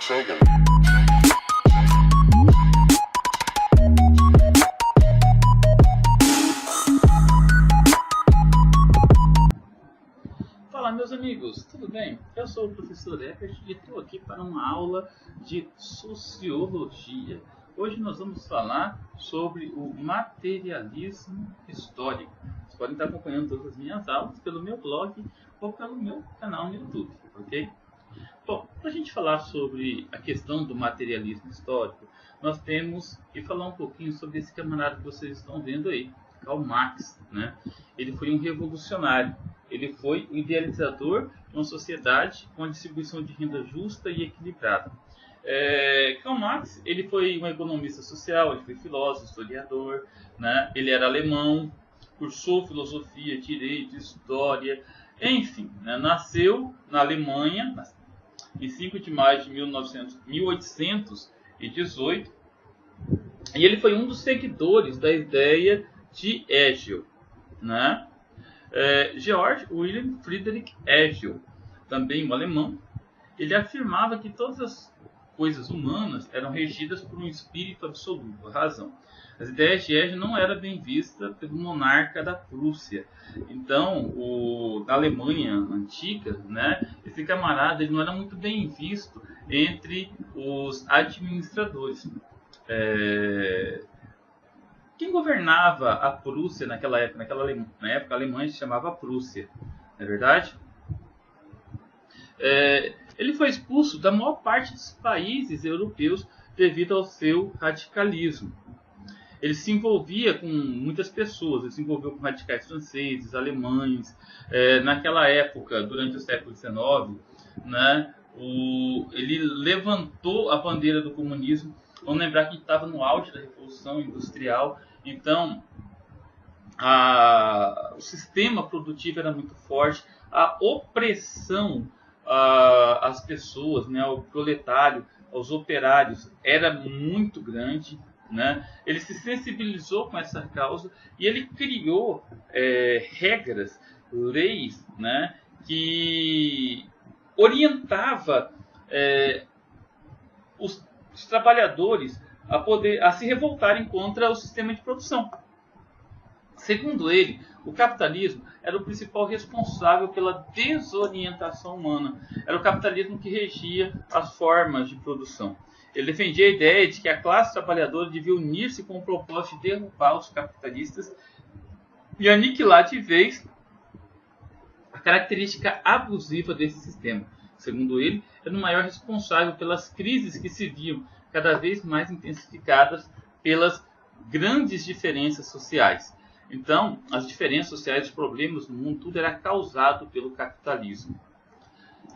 Sagan. Fala, meus amigos, tudo bem? Eu sou o professor Ebert e estou aqui para uma aula de sociologia. Hoje nós vamos falar sobre o materialismo histórico. Vocês podem estar acompanhando todas as minhas aulas pelo meu blog ou pelo meu canal no YouTube, ok? Bom, para a gente falar sobre a questão do materialismo histórico, nós temos que falar um pouquinho sobre esse camarada que vocês estão vendo aí, Karl Marx, né? Ele foi um revolucionário. Ele foi o idealizador de uma sociedade com a distribuição de renda justa e equilibrada. Karl Marx, ele foi um economista social, ele foi filósofo, historiador, né? Ele era alemão, cursou filosofia, direito, história, enfim, né? Nasceu na Alemanha em 5 de maio de 1818 e ele foi um dos seguidores da ideia de Hegel, né? Georg Wilhelm Friedrich Hegel, também um alemão, ele afirmava que todas as coisas humanas eram regidas por um espírito absoluto, a razão. As ideias de Hegel não eram bem vistas pelo monarca da Prússia. Então, na Alemanha antiga, né, esse camarada ele não era muito bem visto entre os administradores. Quem governava a Prússia naquela época? Na época a Alemanha se chamava Prússia, não é verdade? Ele foi expulso da maior parte dos países europeus devido ao seu radicalismo. Ele se envolvia com muitas pessoas, ele se envolveu com radicais franceses, alemães. Naquela época, durante o século XIX, né, ele levantou a bandeira do comunismo. Vamos lembrar que a gente estava no auge da Revolução Industrial, então o sistema produtivo era muito forte, a opressão às pessoas, né, ao proletário, aos operários, era muito grande, né? Ele se sensibilizou com essa causa e ele criou regras, leis, né, que orientava os trabalhadores a se revoltarem contra o sistema de produção. Segundo ele, o capitalismo era o principal responsável pela desorientação humana. Era o capitalismo que regia as formas de produção. Ele defendia a ideia de que a classe trabalhadora devia unir-se com o propósito de derrubar os capitalistas e aniquilar de vez a característica abusiva desse sistema. Segundo ele, era o maior responsável pelas crises que se viam cada vez mais intensificadas pelas grandes diferenças sociais. Então, as diferenças sociais, os problemas no mundo, tudo era causado pelo capitalismo.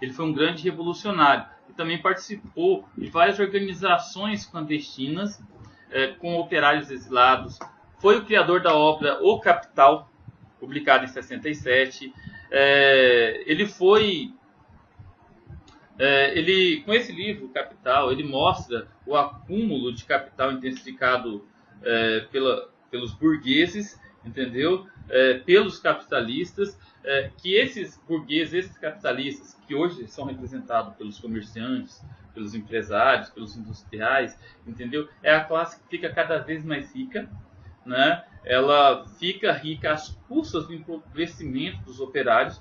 Ele foi um grande revolucionário e também participou de várias organizações clandestinas com operários exilados. Foi o criador da obra O Capital, publicada em 67. Com esse livro, O Capital, ele mostra o acúmulo de capital intensificado pelos burgueses, entendeu? Pelos capitalistas, que esses burgueses, esses capitalistas, que hoje são representados pelos comerciantes, pelos empresários, pelos industriais, entendeu? É a classe que fica cada vez mais rica, né? Ela fica rica às custas do empobrecimento dos operários,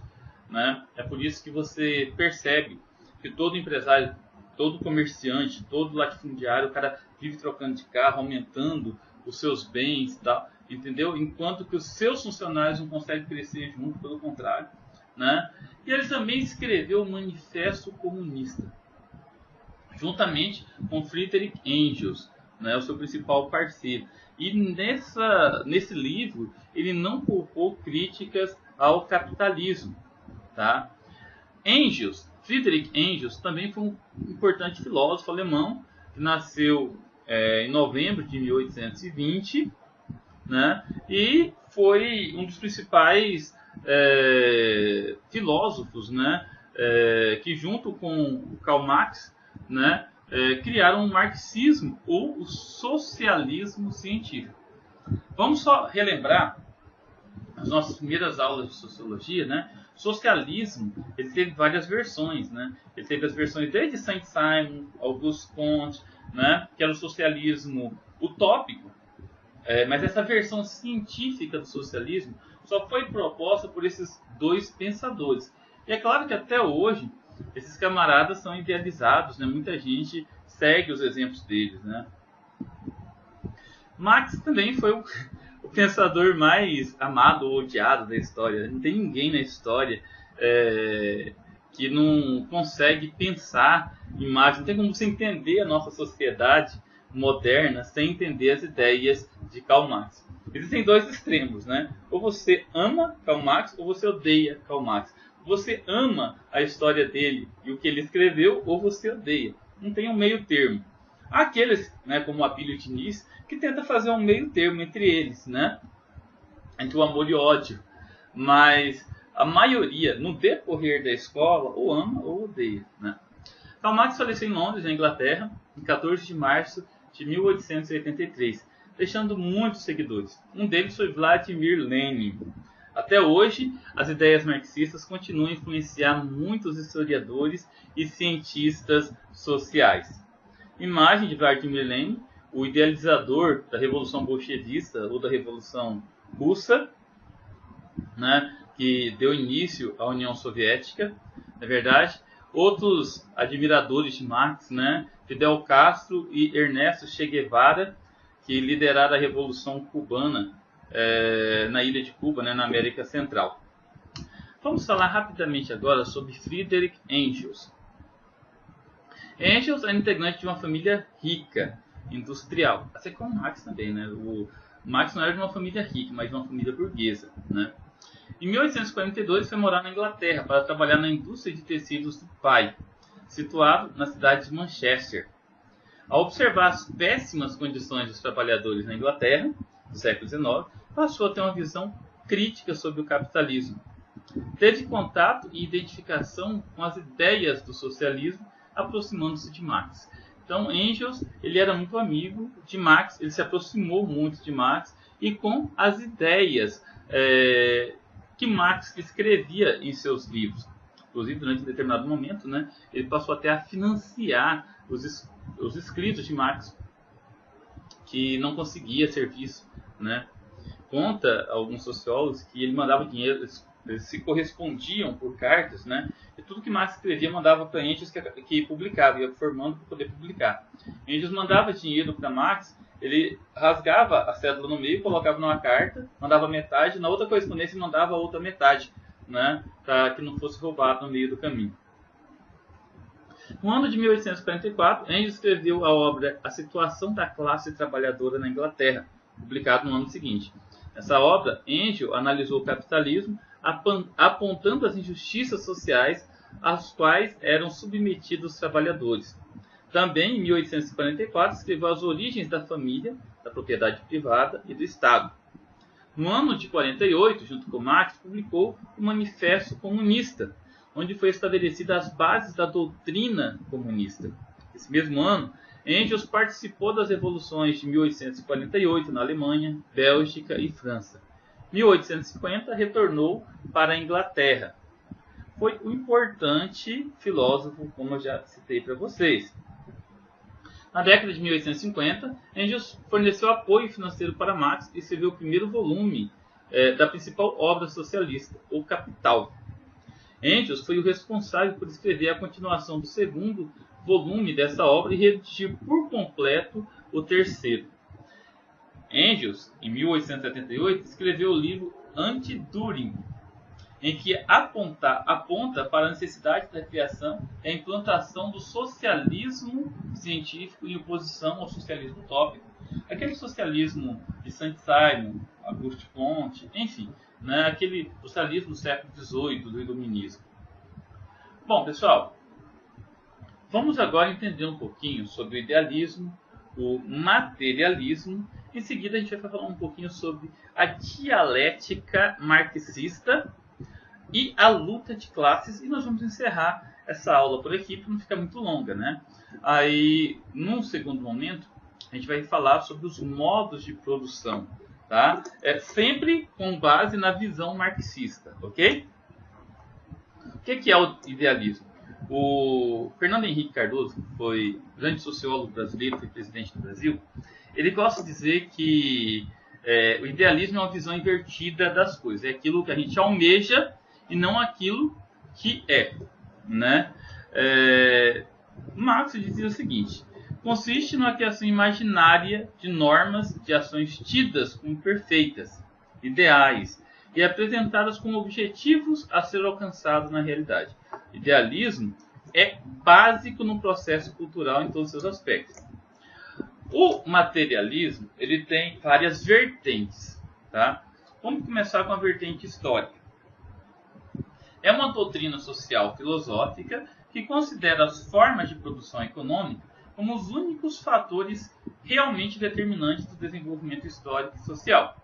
né? É por isso que você percebe que todo empresário, todo comerciante, todo latifundiário, o cara vive trocando de carro, aumentando os seus bens e tal, entendeu? Enquanto que os seus funcionários não conseguem crescer junto, pelo contrário, né? E ele também escreveu o Manifesto Comunista, juntamente com Friedrich Engels, né, o seu principal parceiro. E nesse livro, ele não poupou críticas ao capitalismo, tá? Friedrich Engels também foi um importante filósofo alemão, que nasceu em novembro de 1820, né? E foi um dos principais filósofos, né? Que junto com Karl Marx, né? Criaram o marxismo ou o socialismo científico. Vamos só relembrar as nossas primeiras aulas de sociologia, né? Socialismo, ele teve várias versões, né? Ele teve as versões desde Saint-Simon, Auguste Comte, né? Que era o socialismo utópico, mas essa versão científica do socialismo só foi proposta por esses dois pensadores. E é claro que até hoje esses camaradas são idealizados, né? Muita gente segue os exemplos deles, né? Marx também foi o pensador mais amado ou odiado da história. Não tem ninguém na história que não consegue pensar em Marx. Não tem como você entender a nossa sociedade moderna sem entender as ideias de Karl Marx. Existem dois extremos, né? Ou você ama Karl Marx ou você odeia Karl Marx. Você ama a história dele e o que ele escreveu, ou você odeia. Não tem um meio termo. Há aqueles, né, como Abílio Diniz, que tenta fazer um meio termo entre eles, né? Entre o amor e o ódio. Mas a maioria, no decorrer da escola, ou ama ou odeia, né? Karl Marx faleceu em Londres, na Inglaterra, em 14 de março de 1883, deixando muitos seguidores. Um deles foi Vladimir Lenin. Até hoje, as ideias marxistas continuam a influenciar muitos historiadores e cientistas sociais. Imagem de Vladimir Lenin, o idealizador da Revolução Bolchevista ou da Revolução Russa, né, que deu início à União Soviética, na verdade. Outros admiradores de Marx, né, Fidel Castro e Ernesto Che Guevara, que lideraram a Revolução Cubana na ilha de Cuba, né, na América Central. Vamos falar rapidamente agora sobre Friedrich Engels. Engels era integrante de uma família rica, industrial, assim como Marx também, né? O Marx não era de uma família rica, mas de uma família burguesa, né? Em 1842 foi morar na Inglaterra para trabalhar na indústria de tecidos do pai, situado na cidade de Manchester. Ao observar as péssimas condições dos trabalhadores na Inglaterra, do século XIX, passou a ter uma visão crítica sobre o capitalismo. Teve contato e identificação com as ideias do socialismo, aproximando-se de Marx. Então, Engels, ele era muito amigo de Marx, ele se aproximou muito de Marx e com as ideias que Marx escrevia em seus livros. Inclusive, durante um determinado momento, né, ele passou até a financiar os escritos de Marx, que não conseguia ser visto, né? Conta alguns sociólogos que ele mandava dinheiro, eles se correspondiam por cartas, né? E tudo que Marx escrevia mandava para Engels que publicava, ia formando para poder publicar. Engels mandava dinheiro para Marx, ele rasgava a cédula no meio, colocava numa carta, mandava metade, na outra correspondência mandava a outra metade, né? Para que não fosse roubado no meio do caminho. No ano de 1844, Engels escreveu a obra A Situação da Classe Trabalhadora na Inglaterra, publicado no ano seguinte. Nessa obra, Engels analisou o capitalismo, apontando as injustiças sociais às quais eram submetidos os trabalhadores. Também, em 1844, escreveu As Origens da Família, da Propriedade Privada e do Estado. No ano de 48, junto com Marx, publicou o Manifesto Comunista, onde foi estabelecida as bases da doutrina comunista. Esse mesmo ano, Engels participou das revoluções de 1848 na Alemanha, Bélgica e França. Em 1850, retornou para a Inglaterra. Foi um importante filósofo, como eu já citei para vocês. Na década de 1850, Engels forneceu apoio financeiro para Marx e escreveu o primeiro volume da principal obra socialista, O Capital. Engels foi o responsável por escrever a continuação do segundo volume dessa obra e redigir por completo o terceiro. Engels, em 1878, escreveu o livro Anti-Düring, em que aponta para a necessidade da criação e a implantação do socialismo científico em oposição ao socialismo utópico, aquele socialismo de Saint-Simon, Auguste Comte, enfim, né, aquele socialismo do século XVIII, do iluminismo. Bom, pessoal, vamos agora entender um pouquinho sobre o idealismo, o materialismo. Em seguida, a gente vai falar um pouquinho sobre a dialética marxista e a luta de classes, e nós vamos encerrar essa aula por aqui para não ficar muito longa, né? Aí, num segundo momento, a gente vai falar sobre os modos de produção, tá? Sempre com base na visão marxista, ok? O que é o idealismo? O Fernando Henrique Cardoso, que foi grande sociólogo brasileiro, foi presidente do Brasil, ele gosta de dizer que o idealismo é uma visão invertida das coisas. É aquilo que a gente almeja e não aquilo que é, né? Marx dizia o seguinte: consiste na criação imaginária de normas de ações tidas como perfeitas, ideais, e apresentadas como objetivos a ser alcançados na realidade. Idealismo é básico no processo cultural em todos os seus aspectos. O materialismo, ele tem várias vertentes, tá? Vamos começar com a vertente histórica. É uma doutrina social filosófica que considera as formas de produção econômica como os únicos fatores realmente determinantes do desenvolvimento histórico e social.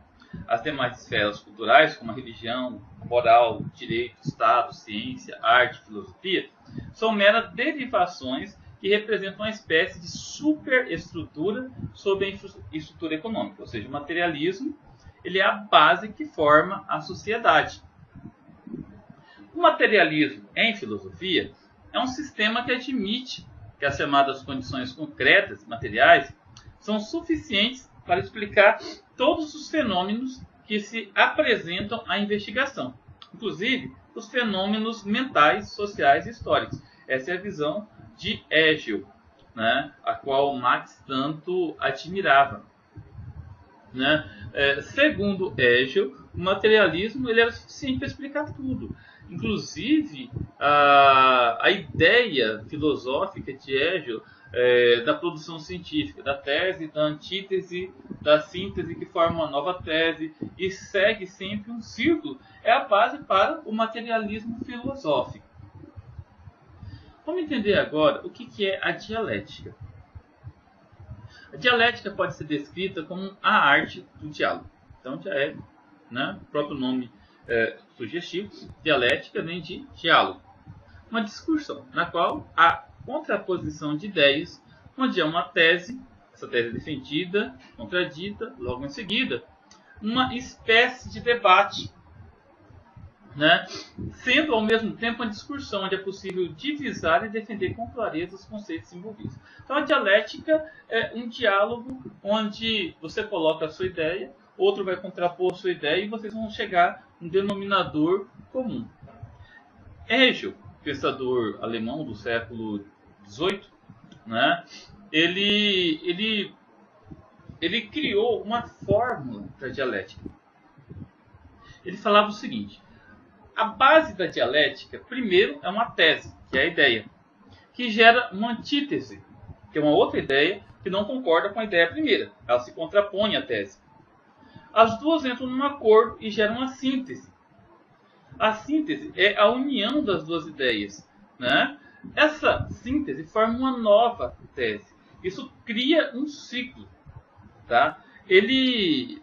As demais esferas culturais, como a religião, moral, direito, Estado, ciência, arte, filosofia, são meras derivações que representam uma espécie de superestrutura sobre a estrutura econômica. Ou seja, o materialismo ele é a base que forma a sociedade. O materialismo em filosofia é um sistema que admite que as chamadas condições concretas, materiais, são suficientes para explicar todos os fenômenos que se apresentam à investigação, inclusive os fenômenos mentais, sociais e históricos. Essa é a visão de Hegel, né, a qual Marx tanto admirava. Né? Segundo Hegel, o materialismo ele era suficiente para explicar tudo. Inclusive, a ideia filosófica de Hegel da produção científica, da tese, da antítese, da síntese que forma uma nova tese e segue sempre um círculo, é a base para o materialismo filosófico. Vamos entender agora o que é a dialética. A dialética pode ser descrita como a arte do diálogo. Então já é, né, o próprio nome sugestivo. Dialética vem de diálogo. Uma discussão na qual há contraposição de ideias, onde há uma tese, essa tese é defendida, contradita, logo em seguida, uma espécie de debate, né? Sendo ao mesmo tempo uma discussão onde é possível divisar e defender com clareza os conceitos envolvidos. Então a dialética é um diálogo onde você coloca a sua ideia, outro vai contrapor a sua ideia e vocês vão chegar a um denominador comum. Hegel, pensador alemão do século XVIII, né? Ele criou uma fórmula para a dialética. Ele falava o seguinte: a base da dialética, primeiro, é uma tese, que é a ideia, que gera uma antítese, que é uma outra ideia que não concorda com a ideia primeira. Ela se contrapõe à tese. As duas entram num acordo e geram uma síntese. A síntese é a união das duas ideias, né? Essa síntese forma uma nova tese. Isso cria um ciclo, tá?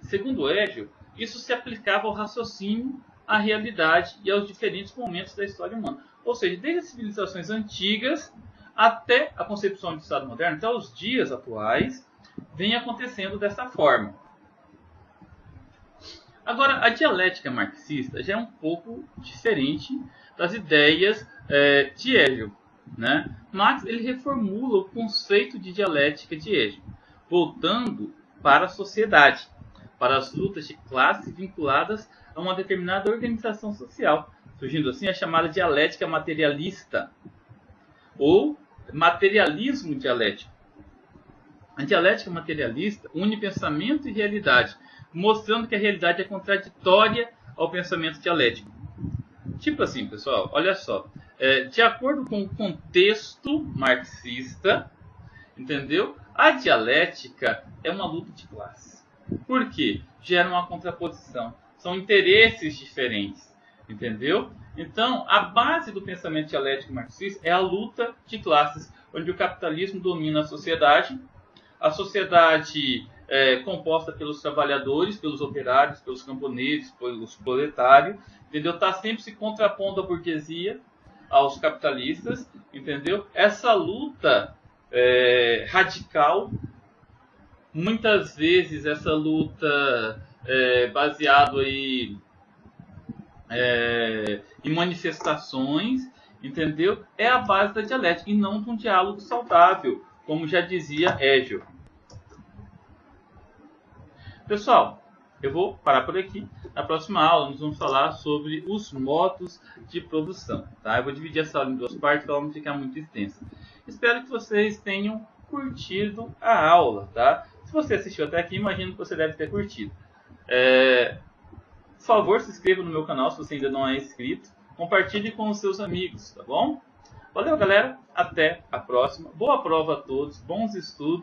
Segundo Hegel, isso se aplicava ao raciocínio, à realidade e aos diferentes momentos da história humana. Ou seja, desde as civilizações antigas até a concepção de Estado moderno, até os dias atuais, vem acontecendo dessa forma. Agora, a dialética marxista já é um pouco diferente das ideias de Hegel, né? Marx ele reformula o conceito de dialética de Hegel, voltando para a sociedade, para as lutas de classe vinculadas a uma determinada organização social, surgindo assim a chamada dialética materialista, ou materialismo dialético. A dialética materialista une pensamento e realidade, mostrando que a realidade é contraditória ao pensamento dialético. Tipo assim, pessoal, olha só. De acordo com o contexto marxista, entendeu? A dialética é uma luta de classe. Por quê? Gera uma contraposição. São interesses diferentes, entendeu? Então, a base do pensamento dialético marxista é a luta de classes, onde o capitalismo domina a sociedade composta pelos trabalhadores, pelos operários, pelos camponeses, pelos proletários, entendeu? Está sempre se contrapondo à burguesia, aos capitalistas, entendeu? Essa luta radical, muitas vezes essa luta baseado aí em manifestações, entendeu? É a base da dialética e não de um diálogo saudável, como já dizia Hegel. Pessoal, eu vou parar por aqui. Na próxima aula nós vamos falar sobre os modos de produção. Tá? Eu vou dividir essa aula em duas partes para ela não ficar muito extensa. Espero que vocês tenham curtido a aula. Tá? Se você assistiu até aqui, imagino que você deve ter curtido. Por favor, se inscreva no meu canal se você ainda não é inscrito. Compartilhe com os seus amigos, tá bom? Valeu, galera. Até a próxima. Boa prova a todos. Bons estudos.